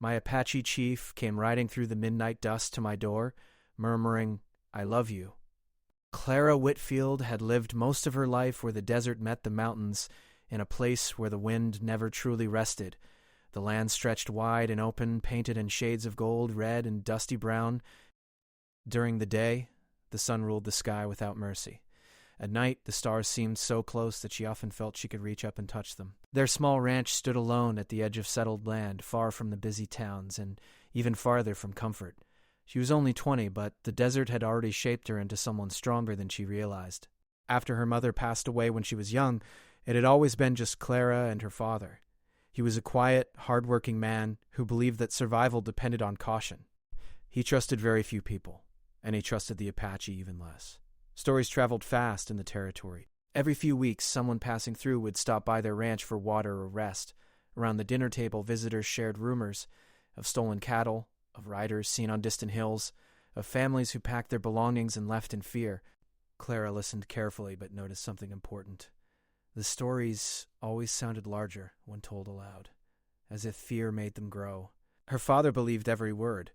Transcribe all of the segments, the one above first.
My Apache chief came riding through the midnight dust to my door, murmuring, "I love you." Clara Whitfield had lived most of her life where the desert met the mountains, in a place where the wind never truly rested. The land stretched wide and open, painted in shades of gold, red, and dusty brown. During the day, the sun ruled the sky without mercy. At night, the stars seemed so close that she often felt she could reach up and touch them. Their small ranch stood alone at the edge of settled land, far from the busy towns, and even farther from comfort. She was only 20, but the desert had already shaped her into someone stronger than she realized. After her mother passed away when she was young, it had always been just Clara and her father. He was a quiet, hard-working man who believed that survival depended on caution. He trusted very few people, and he trusted the Apache even less. Stories traveled fast in the territory. Every few weeks, someone passing through would stop by their ranch for water or rest. Around the dinner table, visitors shared rumors of stolen cattle, of riders seen on distant hills, of families who packed their belongings and left in fear. Clara listened carefully but noticed something important. The stories always sounded larger when told aloud, as if fear made them grow. Her father believed every word.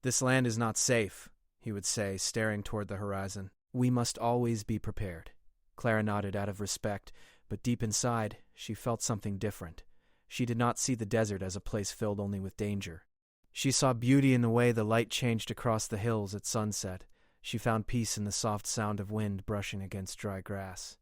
"This land is not safe," he would say, staring toward the horizon. "We must always be prepared." Clara nodded out of respect, but deep inside, she felt something different. She did not see the desert as a place filled only with danger. She saw beauty in the way the light changed across the hills at sunset. She found peace in the soft sound of wind brushing against dry grass.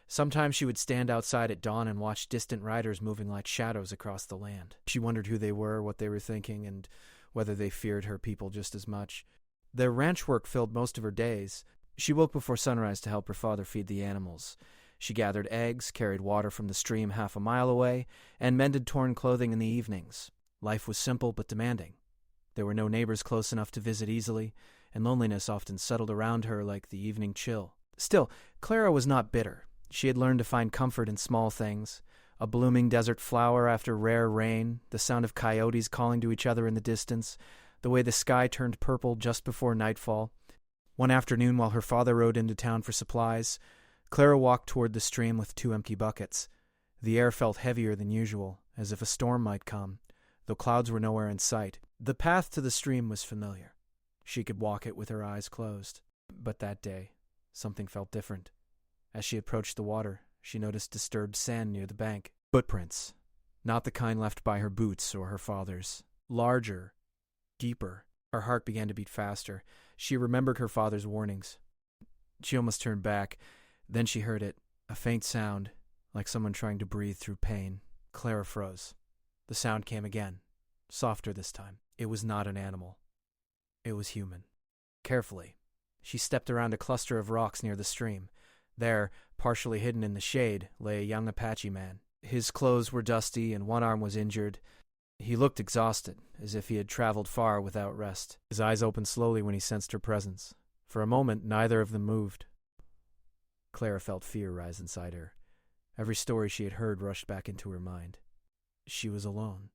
Sometimes she would stand outside at dawn and watch distant riders moving like shadows across the land. She wondered who they were, what they were thinking, and whether they feared her people just as much. Their ranch work filled most of her days. She woke before sunrise to help her father feed the animals. She gathered eggs, carried water from the stream half a mile away, and mended torn clothing in the evenings. Life was simple but demanding. There were no neighbors close enough to visit easily, and loneliness often settled around her like the evening chill. Still, Clara was not bitter. She had learned to find comfort in small things. A blooming desert flower after rare rain, the sound of coyotes calling to each other in the distance, the way the sky turned purple just before nightfall. One afternoon, while her father rode into town for supplies, Clara walked toward the stream with 2 empty buckets. The air felt heavier than usual, as if a storm might come, though clouds were nowhere in sight. The path to the stream was familiar. She could walk it with her eyes closed. But that day, something felt different. As she approached the water, she noticed disturbed sand near the bank. Footprints, not the kind left by her boots or her father's. Larger, deeper. Her heart began to beat faster. She remembered her father's warnings. She almost turned back. Then she heard it, a faint sound, like someone trying to breathe through pain. Clara froze. The sound came again, softer this time. It was not an animal. It was human. Carefully, she stepped around a cluster of rocks near the stream. There, partially hidden in the shade, lay a young Apache man. His clothes were dusty and one arm was injured. He looked exhausted, as if he had traveled far without rest. His eyes opened slowly when he sensed her presence. For a moment, neither of them moved. Clara felt fear rise inside her. Every story she had heard rushed back into her mind. She was alone.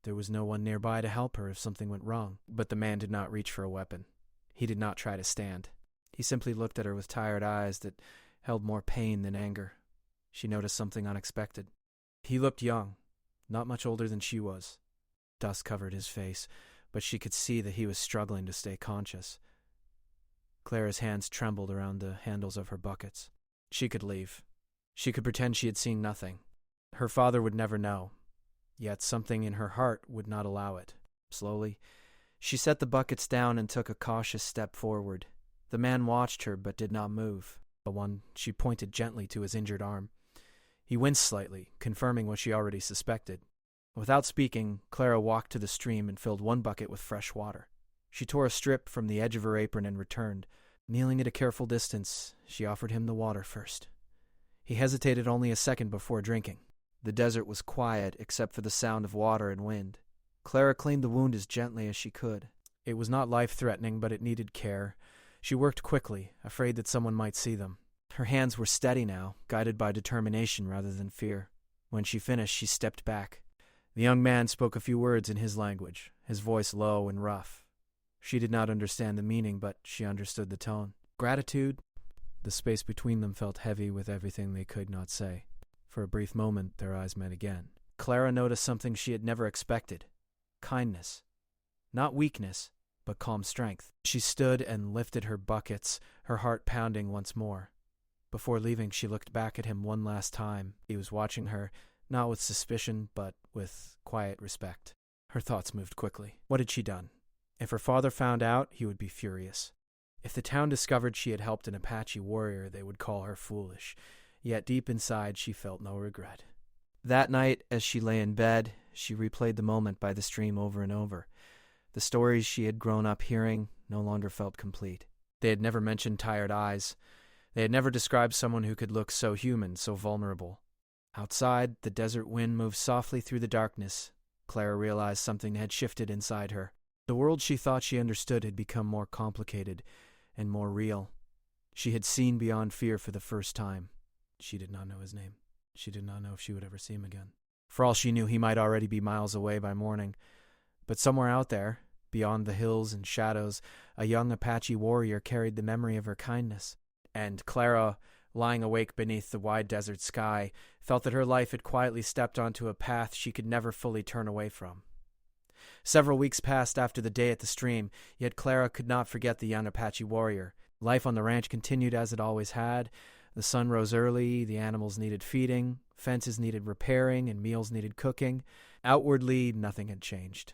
There was no one nearby to help her if something went wrong. But the man did not reach for a weapon. He did not try to stand. He simply looked at her with tired eyes that held more pain than anger. She noticed something unexpected. He looked young, not much older than she was. Dust covered his face, but she could see that he was struggling to stay conscious. Clara's hands trembled around the handles of her buckets. She could leave. She could pretend she had seen nothing. Her father would never know. Yet something in her heart would not allow it. Slowly, she set the buckets down and took a cautious step forward. The man watched her but did not move. She pointed gently to his injured arm. He winced slightly, confirming what she already suspected. Without speaking, Clara walked to the stream and filled one bucket with fresh water. She tore a strip from the edge of her apron and returned. Kneeling at a careful distance, she offered him the water first. He hesitated only a second before drinking. The desert was quiet except for the sound of water and wind. Clara cleaned the wound as gently as she could. It was not life-threatening, but it needed care. She worked quickly, afraid that someone might see them. Her hands were steady now, guided by determination rather than fear. When she finished, she stepped back. The young man spoke a few words in his language, his voice low and rough. She did not understand the meaning, but she understood the tone. Gratitude? The space between them felt heavy with everything they could not say. For a brief moment, their eyes met again. Clara noticed something she had never expected. kindness. Not weakness, but calm strength. She stood and lifted her buckets, her heart pounding once more. Before leaving, she looked back at him one last time. He was watching her, not with suspicion, but with quiet respect. Her thoughts moved quickly. What had she done? If her father found out, he would be furious. If the town discovered she had helped an Apache warrior, they would call her foolish. Yet deep inside, she felt no regret. That night, as she lay in bed, she replayed the moment by the stream over and over. The stories she had grown up hearing no longer felt complete. They had never mentioned tired eyes. They had never described someone who could look so human, so vulnerable. Outside, the desert wind moved softly through the darkness. Clara realized something had shifted inside her. The world she thought she understood had become more complicated and more real. She had seen beyond fear for the first time. She did not know his name. She did not know if she would ever see him again. For all she knew, he might already be miles away by morning. But somewhere out there, beyond the hills and shadows, a young Apache warrior carried the memory of her kindness. And Clara, lying awake beneath the wide desert sky, felt that her life had quietly stepped onto a path she could never fully turn away from. Several weeks passed after the day at the stream, yet Clara could not forget the young Apache warrior. Life on the ranch continued as it always had. The sun rose early, the animals needed feeding, fences needed repairing, and meals needed cooking. Outwardly, nothing had changed.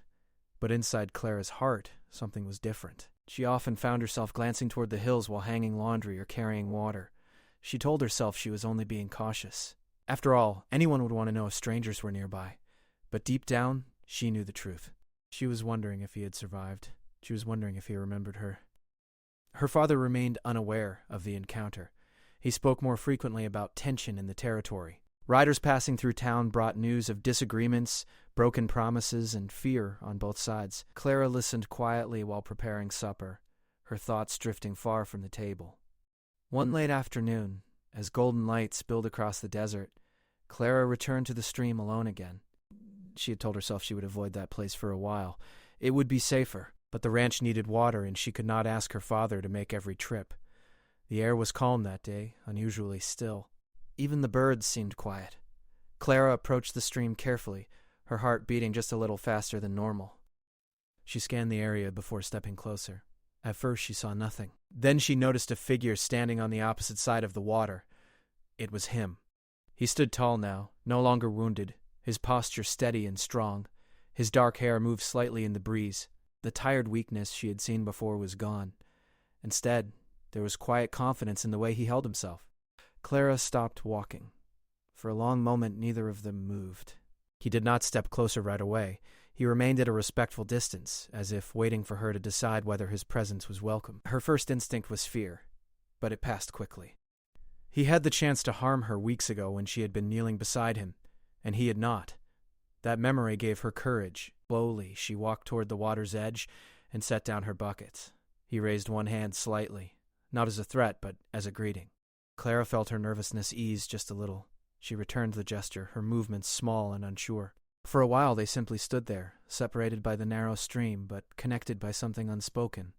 But inside Clara's heart, something was different. She often found herself glancing toward the hills while hanging laundry or carrying water. She told herself she was only being cautious. After all, anyone would want to know if strangers were nearby. But deep down, she knew the truth. She was wondering if he had survived. She was wondering if he remembered her. Her father remained unaware of the encounter. He spoke more frequently about tension in the territory. Riders passing through town brought news of disagreements, broken promises, and fear on both sides. Clara listened quietly while preparing supper, her thoughts drifting far from the table. One late afternoon, as golden light spilled across the desert, Clara returned to the stream alone again. She had told herself she would avoid that place for a while. It would be safer, but the ranch needed water, and she could not ask her father to make every trip. The air was calm that day, unusually still. Even the birds seemed quiet. Clara approached the stream carefully, her heart beating just a little faster than normal. She scanned the area before stepping closer. At first, she saw nothing. Then she noticed a figure standing on the opposite side of the water. It was him. He stood tall now, no longer wounded, his posture steady and strong. His dark hair moved slightly in the breeze. The tired weakness she had seen before was gone. Instead, there was quiet confidence in the way he held himself. Clara stopped walking. For a long moment, neither of them moved. He did not step closer right away. He remained at a respectful distance, as if waiting for her to decide whether his presence was welcome. Her first instinct was fear, but it passed quickly. He had the chance to harm her weeks ago when she had been kneeling beside him, and he had not. That memory gave her courage. Slowly, she walked toward the water's edge and set down her bucket. He raised one hand slightly, not as a threat, but as a greeting. Clara felt her nervousness ease just a little. She returned the gesture, her movements small and unsure. For a while they simply stood there, separated by the narrow stream, but connected by something unspoken.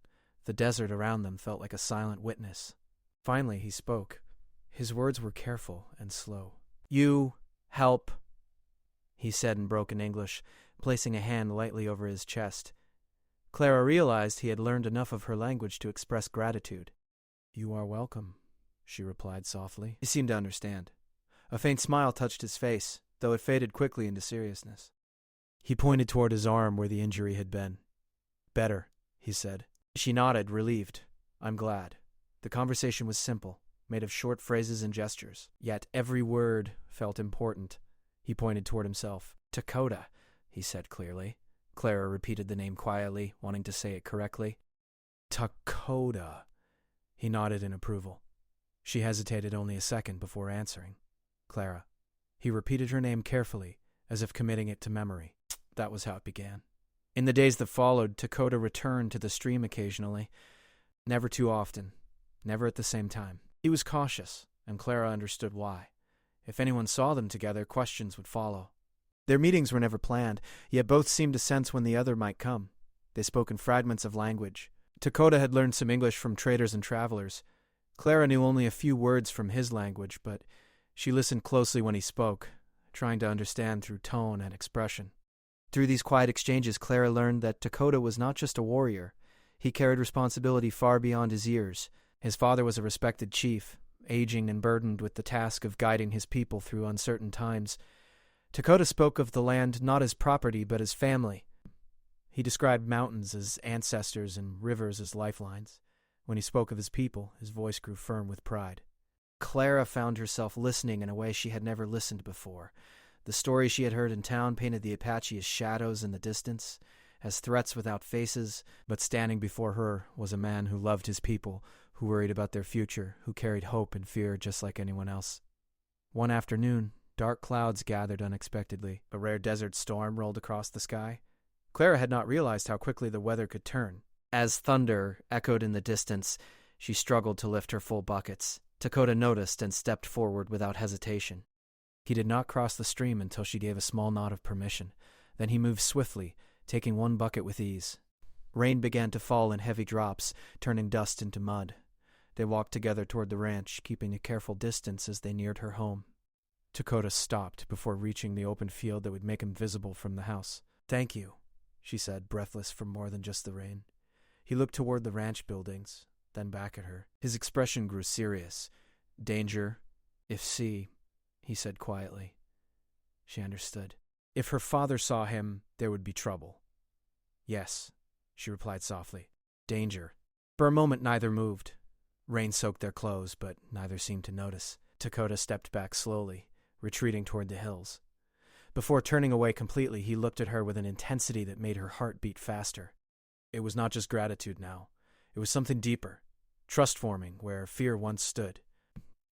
The desert around them felt like a silent witness. Finally he spoke. His words were careful and slow. "You help," he said in broken English, placing a hand lightly over his chest. Clara realized he had learned enough of her language to express gratitude. "You are welcome," she replied softly. He seemed to understand. A faint smile touched his face, though it faded quickly into seriousness. He pointed toward his arm where the injury had been. "Better," he said. She nodded, relieved. "I'm glad." The conversation was simple, made of short phrases and gestures. Yet every word felt important. He pointed toward himself. "Dakota," he said clearly. Clara repeated the name quietly, wanting to say it correctly. "Dakota." He nodded in approval. She hesitated only a second before answering. "Clara." He repeated her name carefully, as if committing it to memory. That was how it began. In the days that followed, Dakota returned to the stream occasionally. Never too often. Never at the same time. He was cautious, and Clara understood why. If anyone saw them together, questions would follow. Their meetings were never planned, yet both seemed to sense when the other might come. They spoke in fragments of language. Dakota had learned some English from traders and travelers. Clara knew only a few words from his language, but she listened closely when he spoke, trying to understand through tone and expression. Through these quiet exchanges, Clara learned that Dakota was not just a warrior. He carried responsibility far beyond his years. His father was a respected chief, aging and burdened with the task of guiding his people through uncertain times. Dakota spoke of the land not as property but as family. He described mountains as ancestors and rivers as lifelines. When he spoke of his people, his voice grew firm with pride. Clara found herself listening in a way she had never listened before. The stories she had heard in town painted the Apache as shadows in the distance, as threats without faces, but standing before her was a man who loved his people, who worried about their future, who carried hope and fear just like anyone else. One afternoon, dark clouds gathered unexpectedly. A rare desert storm rolled across the sky. Clara had not realized how quickly the weather could turn. As thunder echoed in the distance, she struggled to lift her full buckets. Dakota noticed and stepped forward without hesitation. He did not cross the stream until she gave a small nod of permission. Then he moved swiftly, taking one bucket with ease. Rain began to fall in heavy drops, turning dust into mud. They walked together toward the ranch, keeping a careful distance as they neared her home. Dakota stopped before reaching the open field that would make him visible from the house. "Thank you," she said, breathless from more than just the rain. He looked toward the ranch buildings, then back at her. His expression grew serious. "Danger, if see," he said quietly. She understood. If her father saw him, there would be trouble. "Yes," she replied softly. "Danger." For a moment neither moved. Rain soaked their clothes, but neither seemed to notice. Dakota stepped back slowly, retreating toward the hills. Before turning away completely, he looked at her with an intensity that made her heart beat faster. It was not just gratitude now. It was something deeper, trust-forming, where fear once stood.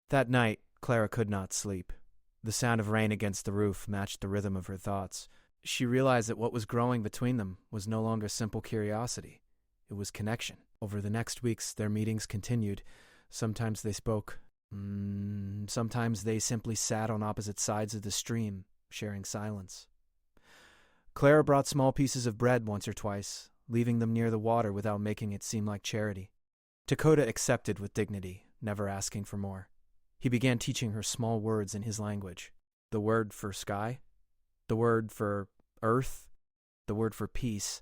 That night, Clara could not sleep. The sound of rain against the roof matched the rhythm of her thoughts. She realized that what was growing between them was no longer simple curiosity. It was connection. Over the next weeks, their meetings continued. Sometimes they spoke. Sometimes they simply sat on opposite sides of the stream, sharing silence. Clara brought small pieces of bread once or twice, leaving them near the water without making it seem like charity. Dakota accepted with dignity, never asking for more. He began teaching her small words in his language. The word for sky, the word for earth, the word for peace.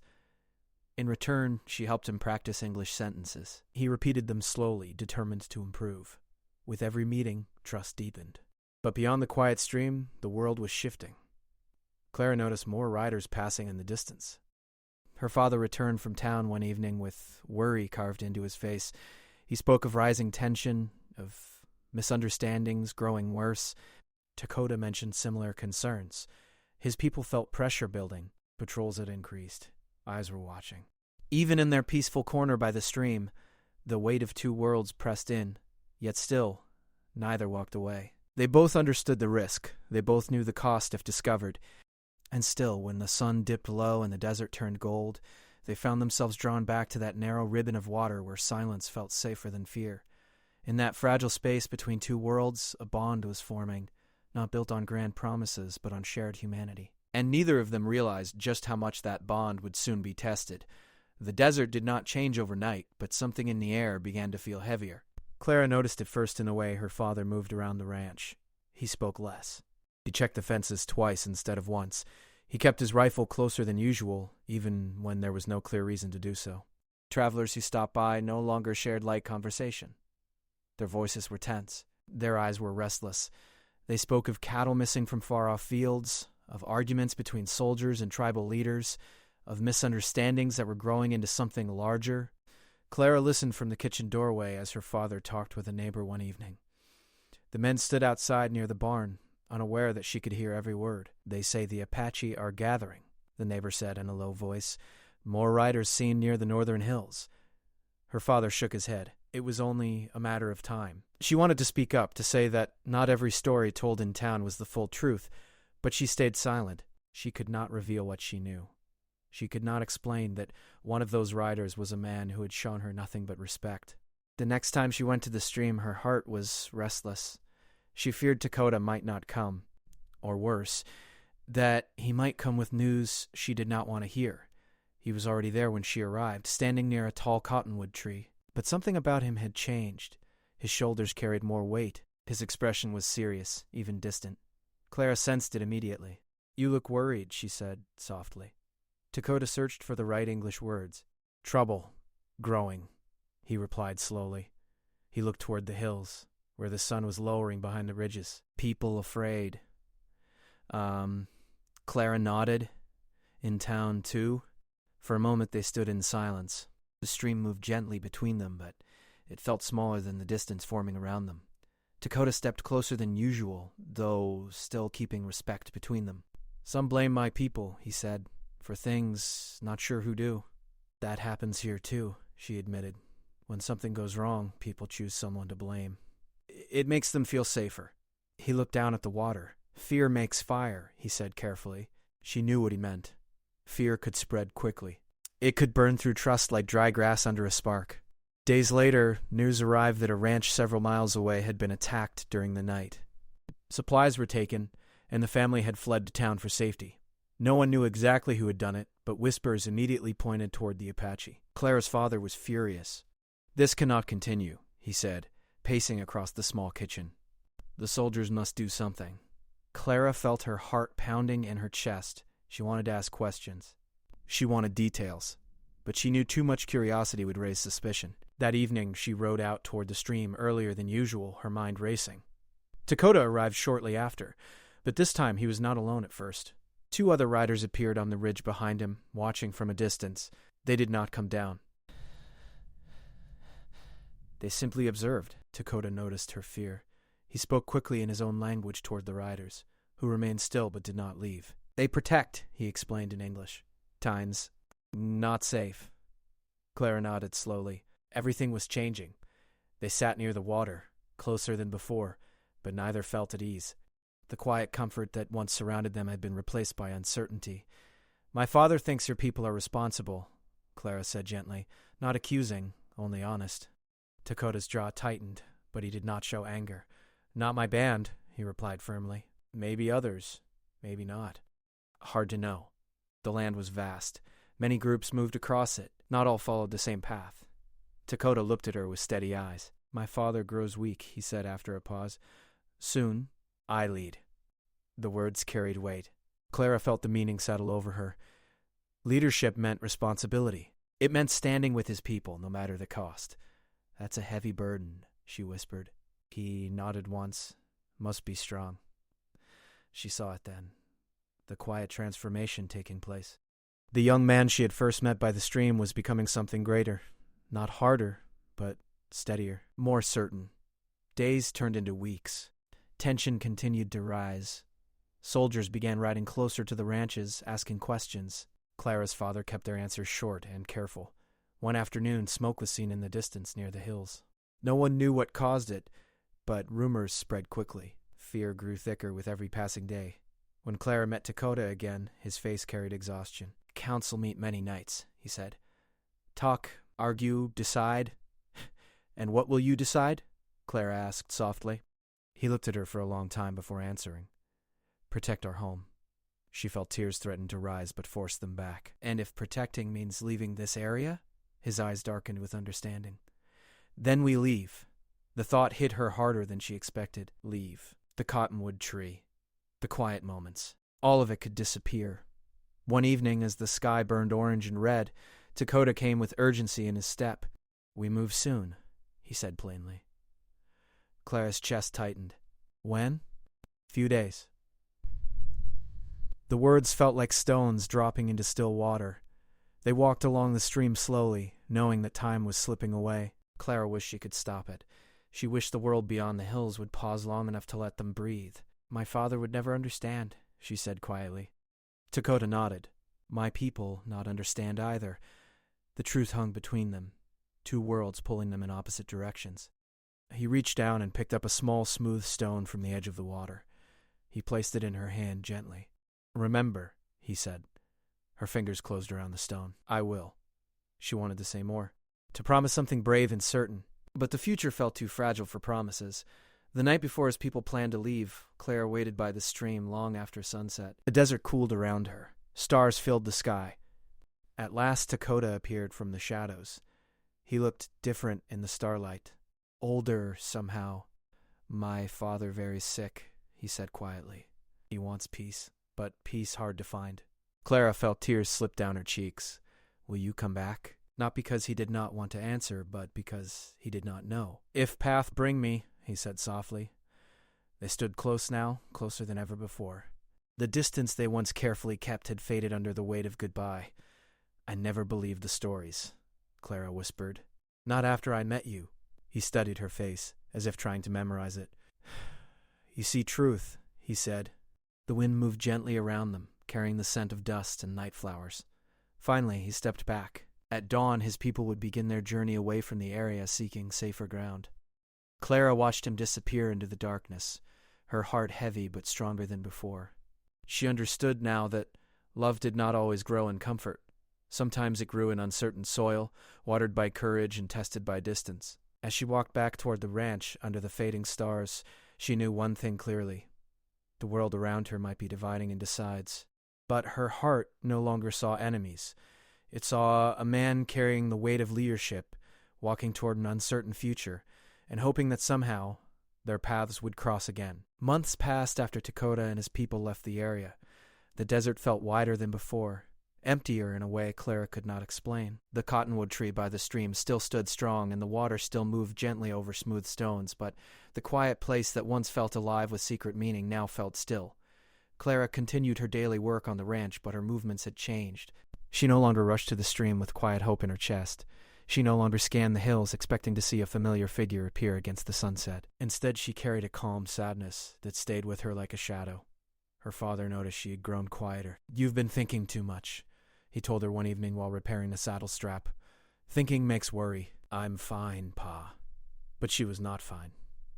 In return, she helped him practice English sentences. He repeated them slowly, determined to improve. With every meeting, trust deepened. But beyond the quiet stream, the world was shifting. Clara noticed more riders passing in the distance. Her father returned from town one evening with worry carved into his face. He spoke of rising tension, of misunderstandings growing worse. Dakota mentioned similar concerns. His people felt pressure building. Patrols had increased. Eyes were watching. Even in their peaceful corner by the stream, the weight of two worlds pressed in. Yet still, neither walked away. They both understood the risk. They both knew the cost if discovered. And still, when the sun dipped low and the desert turned gold, they found themselves drawn back to that narrow ribbon of water where silence felt safer than fear. In that fragile space between two worlds, a bond was forming, not built on grand promises, but on shared humanity. And neither of them realized just how much that bond would soon be tested. The desert did not change overnight, but something in the air began to feel heavier. Clara noticed it first in the way her father moved around the ranch. He spoke less. He checked the fences twice instead of once. He kept his rifle closer than usual, even when there was no clear reason to do so. Travelers who stopped by no longer shared light conversation. Their voices were tense. Their eyes were restless. They spoke of cattle missing from far-off fields, of arguments between soldiers and tribal leaders, of misunderstandings that were growing into something larger. Clara listened from the kitchen doorway as her father talked with a neighbor one evening. The men stood outside near the barn, unaware that she could hear every word. "They say the Apache are gathering," the neighbor said in a low voice. "More riders seen near the northern hills." Her father shook his head. It was only a matter of time. She wanted to speak up, to say that not every story told in town was the full truth, but she stayed silent. She could not reveal what she knew. She could not explain that one of those riders was a man who had shown her nothing but respect. The next time she went to the stream, her heart was restless. She feared Dakota might not come, or worse, that he might come with news she did not want to hear. He was already there when she arrived, standing near a tall cottonwood tree. But something about him had changed. His shoulders carried more weight. His expression was serious, even distant. Clara sensed it immediately. You look worried, she said softly. Dakota searched for the right English words. Trouble. Growing, he replied slowly. He looked toward the hills, where the sun was lowering behind the ridges. People afraid. Clara nodded. In town, too? For a moment they stood in silence. The stream moved gently between them, but it felt smaller than the distance forming around them. Dakota stepped closer than usual, though still keeping respect between them. Some blame my people, he said, for things not sure who do. That happens here, too, she admitted. When something goes wrong, people choose someone to blame. It makes them feel safer. He looked down at the water. Fear makes fire, he said carefully. She knew what he meant. Fear could spread quickly. It could burn through trust like dry grass under a spark. Days later, news arrived that a ranch several miles away had been attacked during the night. Supplies were taken, and the family had fled to town for safety. No one knew exactly who had done it, but whispers immediately pointed toward the Apache. Clara's father was furious. This cannot continue, he said, pacing across the small kitchen. The soldiers must do something. Clara felt her heart pounding in her chest. She wanted to ask questions. She wanted details, but she knew too much curiosity would raise suspicion. That evening, she rode out toward the stream earlier than usual, her mind racing. Dakota arrived shortly after, but this time he was not alone at first. 2 other riders appeared on the ridge behind him, watching from a distance. They did not come down. They simply observed. Dakota noticed her fear. He spoke quickly in his own language toward the riders, who remained still but did not leave. They protect, he explained in English. Times, not safe. Clara nodded slowly. Everything was changing. They sat near the water, closer than before, but neither felt at ease. The quiet comfort that once surrounded them had been replaced by uncertainty. My father thinks your people are responsible, Clara said gently, not accusing, only honest. Dakota's jaw tightened, but he did not show anger. Not my band, he replied firmly. Maybe others, maybe not. Hard to know. The land was vast. Many groups moved across it. Not all followed the same path. Dakota looked at her with steady eyes. My father grows weak, he said after a pause. Soon, I lead. The words carried weight. Clara felt the meaning settle over her. Leadership meant responsibility. It meant standing with his people, no matter the cost. That's a heavy burden, she whispered. He nodded once. Must be strong. She saw it then. The quiet transformation taking place. The young man she had first met by the stream was becoming something greater. Not harder, but steadier, more certain. Days turned into weeks. Tension continued to rise. Soldiers began riding closer to the ranches, asking questions. Clara's father kept their answers short and careful. One afternoon, smoke was seen in the distance near the hills. No one knew what caused it, but rumors spread quickly. Fear grew thicker with every passing day. When Clara met Dakota again, his face carried exhaustion. Council meet many nights, he said. Talk, argue, decide. And what will you decide? Clara asked softly. He looked at her for a long time before answering. Protect our home. She felt tears threaten to rise but forced them back. And if protecting means leaving this area? His eyes darkened with understanding. Then we leave. The thought hit her harder than she expected. Leave. The cottonwood tree. The quiet moments. All of it could disappear. One evening, as the sky burned orange and red, Dakota came with urgency in his step. We move soon, he said plainly. Clara's chest tightened. When? Few days. The words felt like stones dropping into still water. They walked along the stream slowly, knowing that time was slipping away. Clara wished she could stop it. She wished the world beyond the hills would pause long enough to let them breathe. My father would never understand, she said quietly. Dakota nodded. My people not understand either. The truth hung between them, 2 worlds pulling them in opposite directions. He reached down and picked up a small, smooth stone from the edge of the water. He placed it in her hand gently. Remember, he said. Her fingers closed around the stone. I will. She wanted to say more. To promise something brave and certain. But the future felt too fragile for promises. The night before his people planned to leave, Clara waited by the stream long after sunset. The desert cooled around her. Stars filled the sky. At last Dakota appeared from the shadows. He looked different in the starlight. Older, somehow. My father very sick, he said quietly. He wants peace. but peace hard to find. Clara felt tears slip down her cheeks. Will you come back? Not because he did not want to answer, but because he did not know. If path bring me, he said softly. They stood close now, closer than ever before. The distance they once carefully kept had faded under the weight of goodbye. I never believed the stories, Clara whispered. Not after I met you. He studied her face, as if trying to memorize it. You see truth, he said. The wind moved gently around them, carrying the scent of dust and night flowers. Finally, he stepped back. At dawn, his people would begin their journey away from the area, seeking safer ground. Clara watched him disappear into the darkness, her heart heavy but stronger than before. She understood now that love did not always grow in comfort. Sometimes it grew in uncertain soil, watered by courage and tested by distance. As she walked back toward the ranch under the fading stars, she knew one thing clearly. The world around her might be dividing into sides, but her heart no longer saw enemies. It saw a man carrying the weight of leadership, walking toward an uncertain future, and hoping that somehow their paths would cross again. Months passed after Dakota and his people left the area. The desert felt wider than before, emptier in a way Clara could not explain. The cottonwood tree by the stream still stood strong, and the water still moved gently over smooth stones, but the quiet place that once felt alive with secret meaning now felt still. Clara continued her daily work on the ranch, but her movements had changed. She no longer rushed to the stream with quiet hope in her chest. She no longer scanned the hills, expecting to see a familiar figure appear against the sunset. Instead, she carried a calm sadness that stayed with her like a shadow. Her father noticed she had grown quieter. You've been thinking too much, he told her one evening while repairing the saddle strap. Thinking makes worry. I'm fine, Pa. But she was not fine.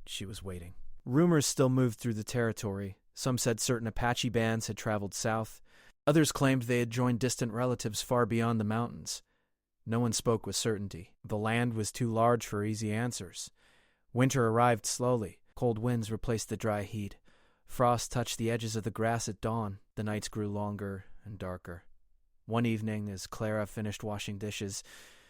She was waiting. Rumors still moved through the territory. Some said certain Apache bands had traveled south. Others claimed they had joined distant relatives far beyond the mountains. No one spoke with certainty. The land was too large for easy answers. Winter arrived slowly. Cold winds replaced the dry heat. Frost touched the edges of the grass at dawn. The nights grew longer and darker. One evening, as Clara finished washing dishes,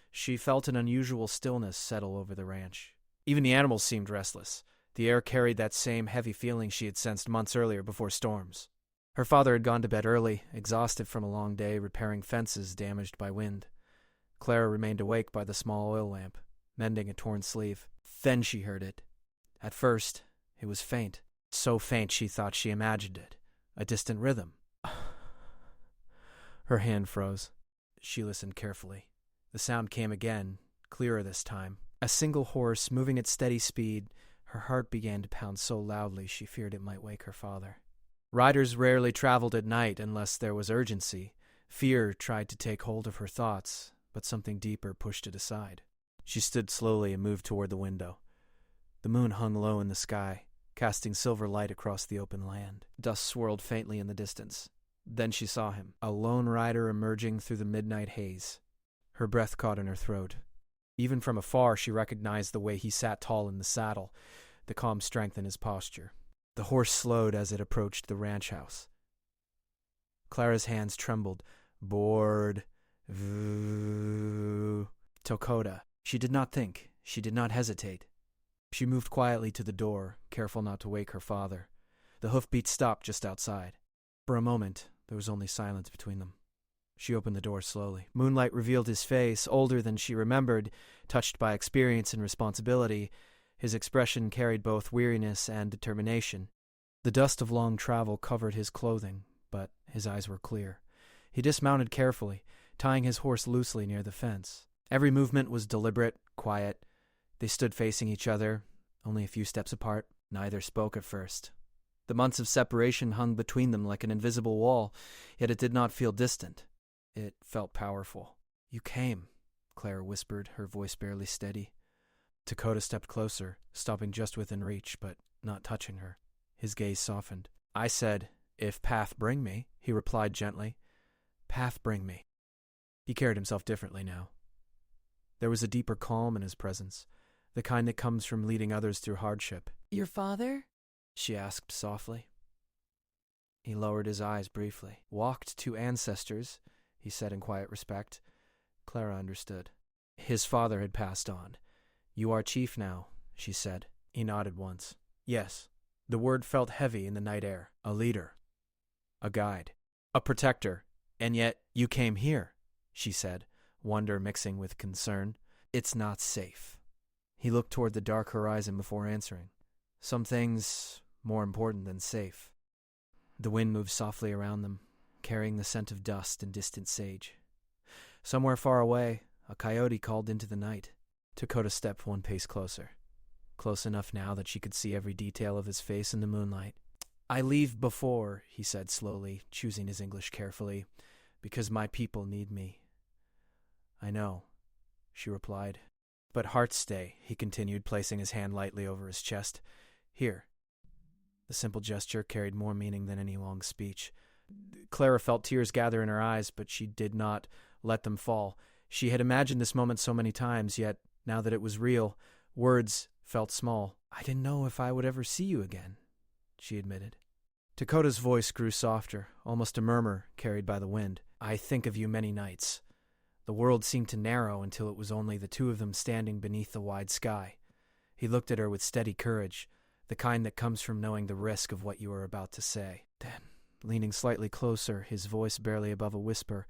she felt an unusual stillness settle over the ranch. Even the animals seemed restless. The air carried that same heavy feeling she had sensed months earlier before storms. Her father had gone to bed early, exhausted from a long day repairing fences damaged by wind. Clara remained awake by the small oil lamp, mending a torn sleeve. Then she heard it. At first, it was faint. So faint she thought she imagined it. A distant rhythm. Her hand froze. She listened carefully. The sound came again, clearer this time. A single horse moving at steady speed. Her heart began to pound so loudly she feared it might wake her father. Riders rarely traveled at night unless there was urgency. Fear tried to take hold of her thoughts, but something deeper pushed it aside. She stood slowly and moved toward the window. The moon hung low in the sky, casting silver light across the open land. Dust swirled faintly in the distance. Then she saw him, a lone rider emerging through the midnight haze. Her breath caught in her throat. Even from afar, she recognized the way he sat tall in the saddle, the calm strength in his posture. The horse slowed as it approached the ranch house. Clara's hands trembled. Bored. Voo. Dakota. She did not think. She did not hesitate. She moved quietly to the door, careful not to wake her father. The hoofbeats stopped just outside. For a moment, there was only silence between them. She opened the door slowly. Moonlight revealed his face, older than she remembered, touched by experience and responsibility. His expression carried both weariness and determination. The dust of long travel covered his clothing, but his eyes were clear. He dismounted carefully, tying his horse loosely near the fence. Every movement was deliberate, quiet. They stood facing each other, only a few steps apart. Neither spoke at first. The months of separation hung between them like an invisible wall, yet it did not feel distant. It felt powerful. You came, Clara whispered, her voice barely steady. Dakota stepped closer, stopping just within reach, but not touching her. His gaze softened. I said, if path bring me, he replied gently. Path bring me. He carried himself differently now. There was a deeper calm in his presence, the kind that comes from leading others through hardship. Your father? She asked softly. He lowered his eyes briefly. Walked to ancestors, he said in quiet respect. Clara understood. His father had passed on. You are chief now, she said. He nodded once. Yes. The word felt heavy in the night air. A leader. A guide. A protector. And yet you came here, she said, wonder mixing with concern. It's not safe. He looked toward the dark horizon before answering. Some things more important than safe. The wind moved softly around them, carrying the scent of dust and distant sage. Somewhere far away, a coyote called into the night. Dakota stepped one pace closer. Close enough now that she could see every detail of his face in the moonlight. I leave before, he said slowly, choosing his English carefully, because my people need me. I know, she replied. But hearts stay, he continued, placing his hand lightly over his chest. Here. The simple gesture carried more meaning than any long speech. Clara felt tears gather in her eyes, but she did not let them fall. She had imagined this moment so many times, yet, now that it was real, words felt small. I didn't know if I would ever see you again, she admitted. Dakota's voice grew softer, almost a murmur carried by the wind. I think of you many nights. The world seemed to narrow until it was only the two of them standing beneath the wide sky. He looked at her with steady courage, the kind that comes from knowing the risk of what you are about to say. Then, leaning slightly closer, his voice barely above a whisper,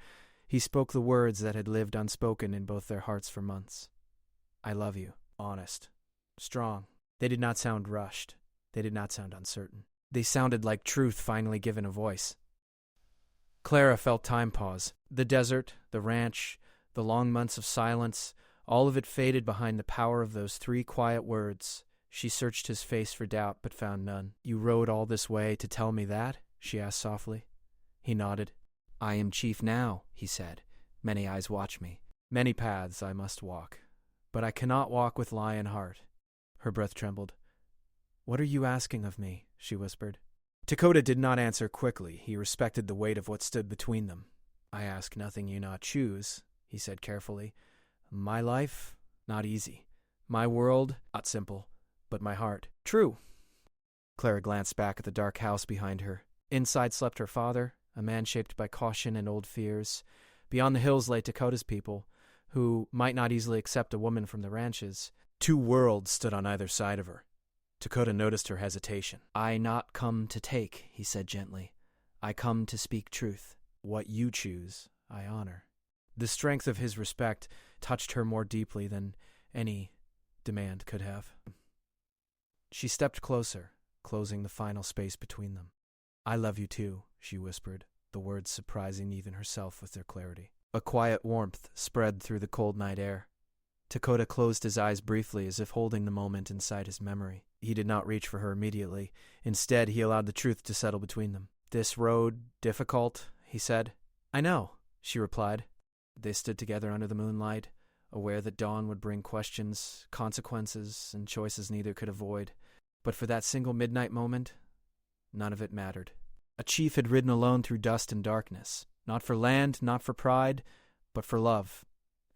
he spoke the words that had lived unspoken in both their hearts for months. I love you. Honest. Strong. They did not sound rushed. They did not sound uncertain. They sounded like truth finally given a voice. Clara felt time pause. The desert, the ranch, the long months of silence, all of it faded behind the power of those three quiet words. She searched his face for doubt, but found none. You rode all this way to tell me that? She asked softly. He nodded. I am chief now, he said. Many eyes watch me. Many paths I must walk. But I cannot walk with lion heart. Her breath trembled. What are you asking of me? She whispered. Dakota did not answer quickly. He respected the weight of what stood between them. I ask nothing you not choose, he said carefully. My life? Not easy. My world? Not simple. But my heart. True. Clara glanced back at the dark house behind her. Inside slept her father, a man shaped by caution and old fears. Beyond the hills lay Dakota's people, who might not easily accept a woman from the ranches. Two worlds stood on either side of her. Dakota noticed her hesitation. I not come to take, he said gently. I come to speak truth. What you choose, I honor. The strength of his respect touched her more deeply than any demand could have. She stepped closer, closing the final space between them. I love you too, she whispered, the words surprising even herself with their clarity. A quiet warmth spread through the cold night air. Dakota closed his eyes briefly as if holding the moment inside his memory. He did not reach for her immediately. Instead, he allowed the truth to settle between them. This road difficult, he said. I know, she replied. They stood together under the moonlight, aware that dawn would bring questions, consequences, and choices neither could avoid. But for that single midnight moment, none of it mattered. A chief had ridden alone through dust and darkness, not for land, not for pride, but for love.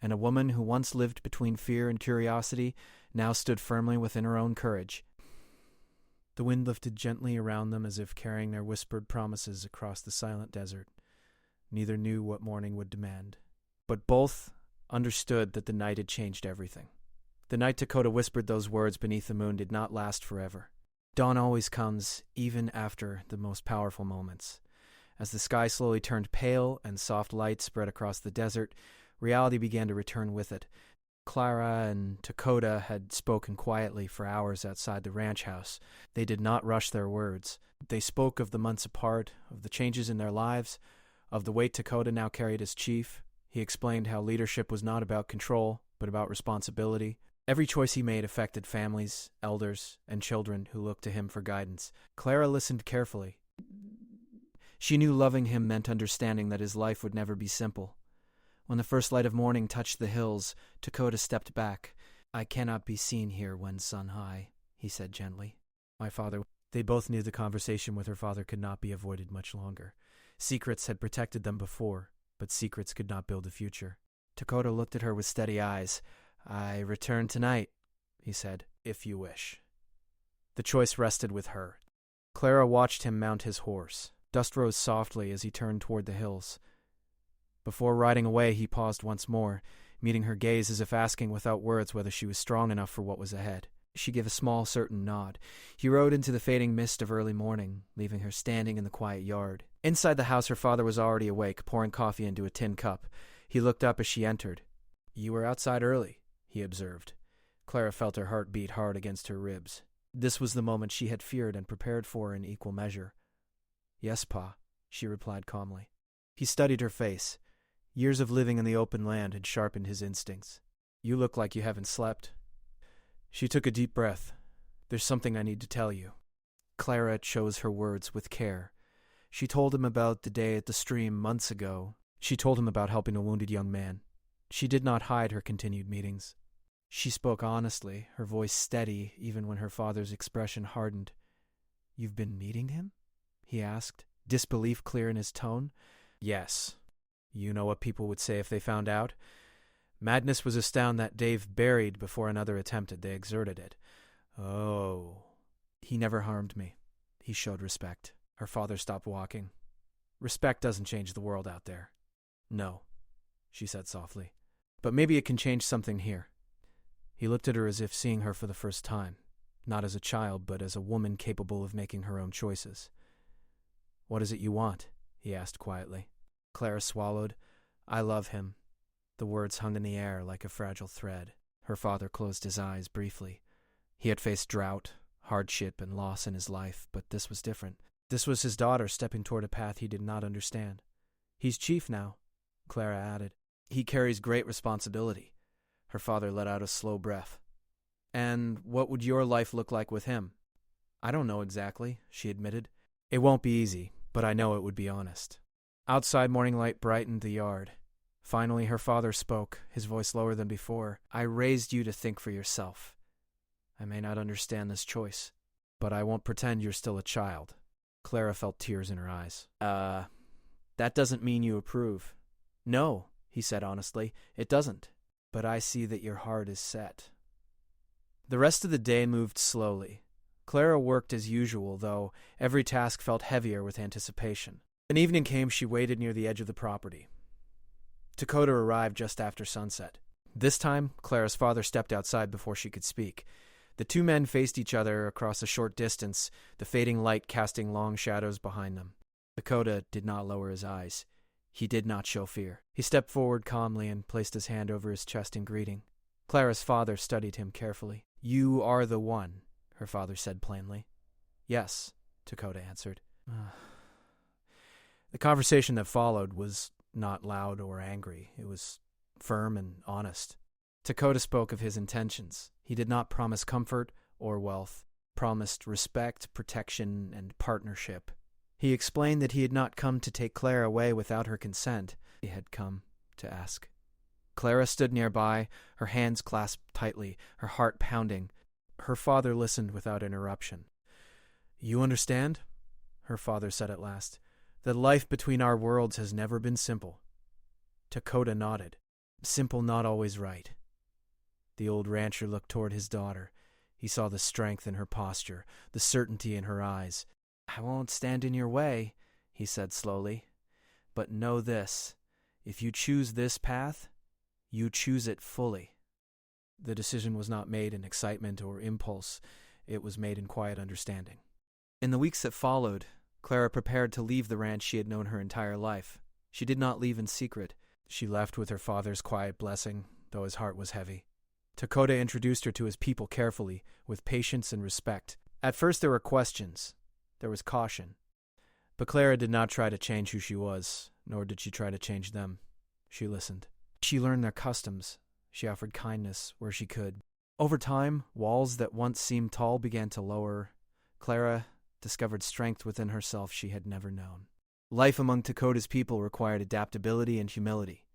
And a woman who once lived between fear and curiosity now stood firmly within her own courage. The wind lifted gently around them as if carrying their whispered promises across the silent desert. Neither knew what morning would demand. But both understood that the night had changed everything. The night Dakota whispered those words beneath the moon did not last forever. Dawn always comes, even after the most powerful moments. As the sky slowly turned pale and soft light spread across the desert, reality began to return with it. Clara and Dakota had spoken quietly for hours outside the ranch house. They did not rush their words. They spoke of the months apart, of the changes in their lives, of the weight Dakota now carried as chief. He explained how leadership was not about control, but about responsibility. Every choice he made affected families, elders, and children who looked to him for guidance. Clara listened carefully. She knew loving him meant understanding that his life would never be simple. When the first light of morning touched the hills, Dakota stepped back. I cannot be seen here when sun high, he said gently. My father... They both knew the conversation with her father could not be avoided much longer. Secrets had protected them before, but secrets could not build a future. Dakota looked at her with steady eyes. I return tonight, he said, if you wish. The choice rested with her. Clara watched him mount his horse. Dust rose softly as he turned toward the hills. Before riding away, he paused once more, meeting her gaze as if asking without words whether she was strong enough for what was ahead. She gave a small, certain nod. He rode into the fading mist of early morning, leaving her standing in the quiet yard. Inside the house, her father was already awake, pouring coffee into a tin cup. He looked up as she entered. "You were outside early," he observed. Clara felt her heart beat hard against her ribs. This was the moment she had feared and prepared for in equal measure. "Yes, Pa," she replied calmly. He studied her face. Years of living in the open land had sharpened his instincts. "You look like you haven't slept." She took a deep breath. "There's something I need to tell you." Clara chose her words with care. She told him about the day at the stream months ago. She told him about helping a wounded young man. She did not hide her continued meetings. She spoke honestly, her voice steady even when her father's expression hardened. "You've been meeting him?" he asked, disbelief clear in his tone. "Yes. You know what people would say if they found out? Madness was a stone that Dave buried before another attempted. They exerted it." "Oh." "He never harmed me." He showed respect. Her father stopped walking. "Respect doesn't change the world out there." "No," she said softly. "But maybe it can change something here." He looked at her as if seeing her for the first time, not as a child, but as a woman capable of making her own choices. "What is it you want?" he asked quietly. Clara swallowed. "I love him." The words hung in the air like a fragile thread. Her father closed his eyes briefly. He had faced drought, hardship, and loss in his life, but this was different. This was his daughter stepping toward a path he did not understand. "He's chief now," Clara added. "He carries great responsibility." Her father let out a slow breath. "And what would your life look like with him?" "I don't know exactly," she admitted. "It won't be easy, but I know it would be honest." Outside, morning light brightened the yard. Finally, her father spoke, his voice lower than before. "I raised you to think for yourself. I may not understand this choice, but I won't pretend you're still a child." Clara felt tears in her eyes. That doesn't mean you approve." "No," he said honestly, "it doesn't. But I see that your heart is set." The rest of the day moved slowly. Clara worked as usual, though every task felt heavier with anticipation. When evening came, she waited near the edge of the property. Dakota arrived just after sunset. This time, Clara's father stepped outside before she could speak. The two men faced each other across a short distance, the fading light casting long shadows behind them. Dakota did not lower his eyes. He did not show fear. He stepped forward calmly and placed his hand over his chest in greeting. Clara's father studied him carefully. "You are the one," her father said plainly. "Yes," Dakota answered. The conversation that followed was not loud or angry. It was firm and honest. Dakota spoke of his intentions. He did not promise comfort or wealth, promised respect, protection, and partnership. He explained that he had not come to take Clara away without her consent. He had come to ask. Clara stood nearby, her hands clasped tightly, her heart pounding. Her father listened without interruption. "You understand?" her father said at last. "That life between our worlds has never been simple." Dakota nodded. "Simple, not always right." The old rancher looked toward his daughter. He saw the strength in her posture, the certainty in her eyes. "I won't stand in your way," he said slowly. "But know this, if you choose this path, you choose it fully." The decision was not made in excitement or impulse. It was made in quiet understanding. In the weeks that followed, Clara prepared to leave the ranch she had known her entire life. She did not leave in secret. She left with her father's quiet blessing, though his heart was heavy. Dakota introduced her to his people carefully, with patience and respect. At first there were questions. There was caution. But Clara did not try to change who she was, nor did she try to change them. She listened. She learned their customs. She offered kindness where she could. Over time, walls that once seemed tall began to lower. Clara discovered strength within herself she had never known. Life among Dakota's people required adaptability and humility.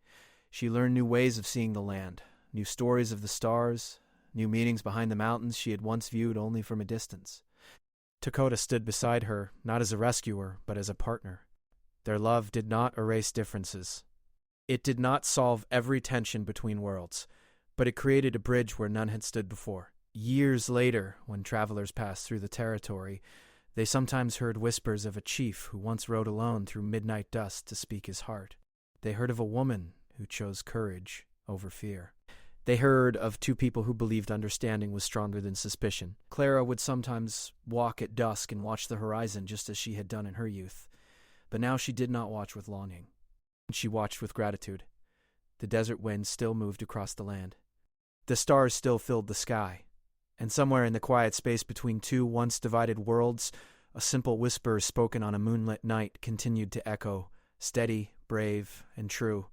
She learned new ways of seeing the land, new stories of the stars, new meanings behind the mountains she had once viewed only from a distance. Dakota stood beside her, not as a rescuer, but as a partner. Their love did not erase differences. It did not solve every tension between worlds, but it created a bridge where none had stood before. Years later, when travelers passed through the territory, they sometimes heard whispers of a chief who once rode alone through midnight dust to speak his heart. They heard of a woman who chose courage over fear. They heard of two people who believed understanding was stronger than suspicion. Clara would sometimes walk at dusk and watch the horizon just as she had done in her youth. But now she did not watch with longing. She watched with gratitude. The desert wind still moved across the land. The stars still filled the sky. And somewhere in the quiet space between two once divided worlds, a simple whisper spoken on a moonlit night continued to echo, steady, brave, and true.